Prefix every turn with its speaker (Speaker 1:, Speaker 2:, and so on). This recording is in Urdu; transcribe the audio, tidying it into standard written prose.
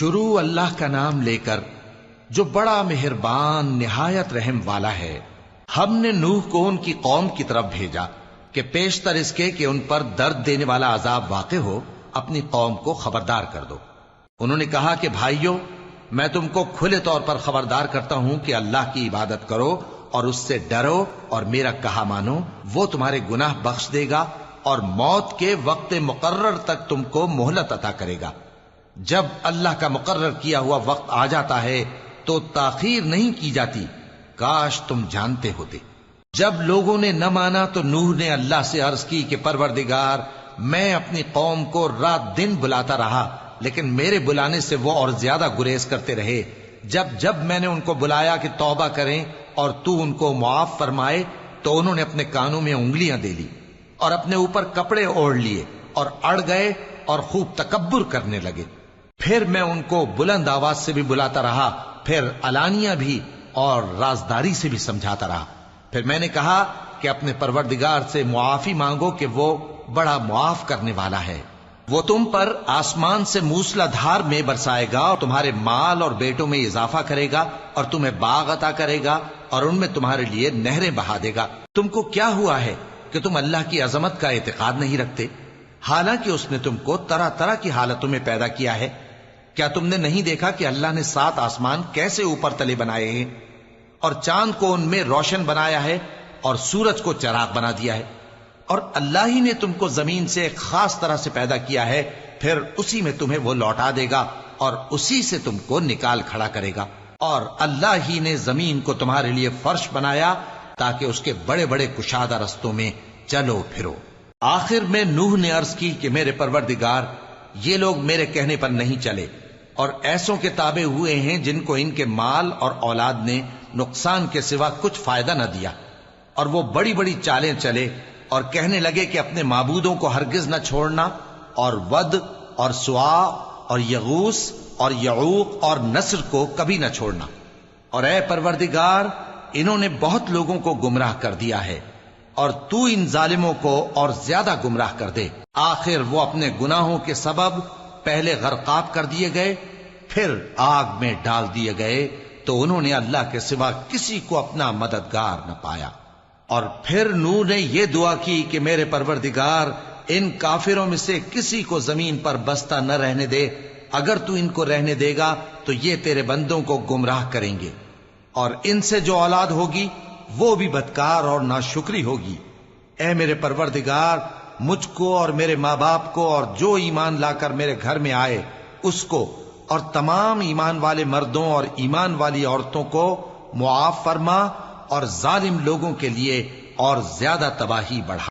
Speaker 1: شروع اللہ کا نام لے کر جو بڑا مہربان نہایت رحم والا ہے۔ ہم نے نوح کو ان کی قوم کی طرف بھیجا کہ پیشتر اس کے کہ ان پر درد دینے والا عذاب واقع ہو اپنی قوم کو خبردار کر دو۔ انہوں نے کہا کہ بھائیو، میں تم کو کھلے طور پر خبردار کرتا ہوں کہ اللہ کی عبادت کرو اور اس سے ڈرو اور میرا کہا مانو، وہ تمہارے گناہ بخش دے گا اور موت کے وقت مقرر تک تم کو مہلت عطا کرے گا۔ جب اللہ کا مقرر کیا ہوا وقت آ جاتا ہے تو تاخیر نہیں کی جاتی، کاش تم جانتے ہوتے۔ جب لوگوں نے نہ مانا تو نوح نے اللہ سے عرض کی کہ پروردگار، میں اپنی قوم کو رات دن بلاتا رہا لیکن میرے بلانے سے وہ اور زیادہ گریز کرتے رہے۔ جب میں نے ان کو بلایا کہ توبہ کریں اور تو ان کو معاف فرمائے تو انہوں نے اپنے کانوں میں انگلیاں دے لی اور اپنے اوپر کپڑے اوڑھ لیے اور اڑ گئے اور خوب تکبر کرنے لگے۔ پھر میں ان کو بلند آواز سے بھی بلاتا رہا، پھر علانیہ بھی اور رازداری سے بھی سمجھاتا رہا۔ پھر میں نے کہا کہ اپنے پروردگار سے معافی مانگو کہ وہ بڑا معاف کرنے والا ہے۔ وہ تم پر آسمان سے موسلا دھار میں برسائے گا اور تمہارے مال اور بیٹوں میں اضافہ کرے گا اور تمہیں باغ عطا کرے گا اور ان میں تمہارے لیے نہریں بہا دے گا۔ تم کو کیا ہوا ہے کہ تم اللہ کی عظمت کا اعتقاد نہیں رکھتے، حالانکہ اس نے تم کو طرح طرح کی حالتوں میں پیدا کیا ہے؟ کیا تم نے نہیں دیکھا کہ اللہ نے 7 آسمان کیسے اوپر تلے بنائے ہیں اور چاند کو ان میں روشن بنایا ہے اور سورج کو چراغ بنا دیا ہے؟ اور اللہ ہی نے تم کو زمین سے ایک خاص طرح سے پیدا کیا ہے، پھر اسی میں تمہیں وہ لوٹا دے گا اور اسی سے تم کو نکال کھڑا کرے گا۔ اور اللہ ہی نے زمین کو تمہارے لیے فرش بنایا تاکہ اس کے بڑے بڑے کشادہ رستوں میں چلو پھرو۔ آخر میں نوح نے عرض کی کہ میرے پروردگار، یہ لوگ میرے کہنے پر نہیں چلے اور ایسوں کے تابع ہوئے ہیں جن کو ان کے مال اور اولاد نے نقصان کے سوا کچھ فائدہ نہ دیا، اور وہ بڑی بڑی چالیں چلے اور کہنے لگے کہ اپنے معبودوں کو ہرگز نہ چھوڑنا، اور ود اور سوا اور یغوث اور یعوق اور نصر کو کبھی نہ چھوڑنا۔ اور اے پروردگار، انہوں نے بہت لوگوں کو گمراہ کر دیا ہے اور تو ان ظالموں کو اور زیادہ گمراہ کر دے۔ آخر وہ اپنے گناہوں کے سبب پہلے غرقاب کر دیے گئے، پھر آگ میں ڈال دیے گئے، تو انہوں نے اللہ کے سوا کسی کو اپنا مددگار نہ پایا۔ اور پھر نوح نے یہ دعا کی کہ میرے پروردگار، ان کافروں میں سے کسی کو زمین پر بستا نہ رہنے دے، اگر تو ان کو رہنے دے گا تو یہ تیرے بندوں کو گمراہ کریں گے، اور ان سے جو اولاد ہوگی وہ بھی بدکار اور ناشکری ہوگی۔ اے میرے پروردگار، مجھ کو اور میرے ماں باپ کو اور جو ایمان لا کر میرے گھر میں آئے اس کو اور تمام ایمان والے مردوں اور ایمان والی عورتوں کو معاف فرما اور ظالم لوگوں کے لیے اور زیادہ تباہی بڑھا۔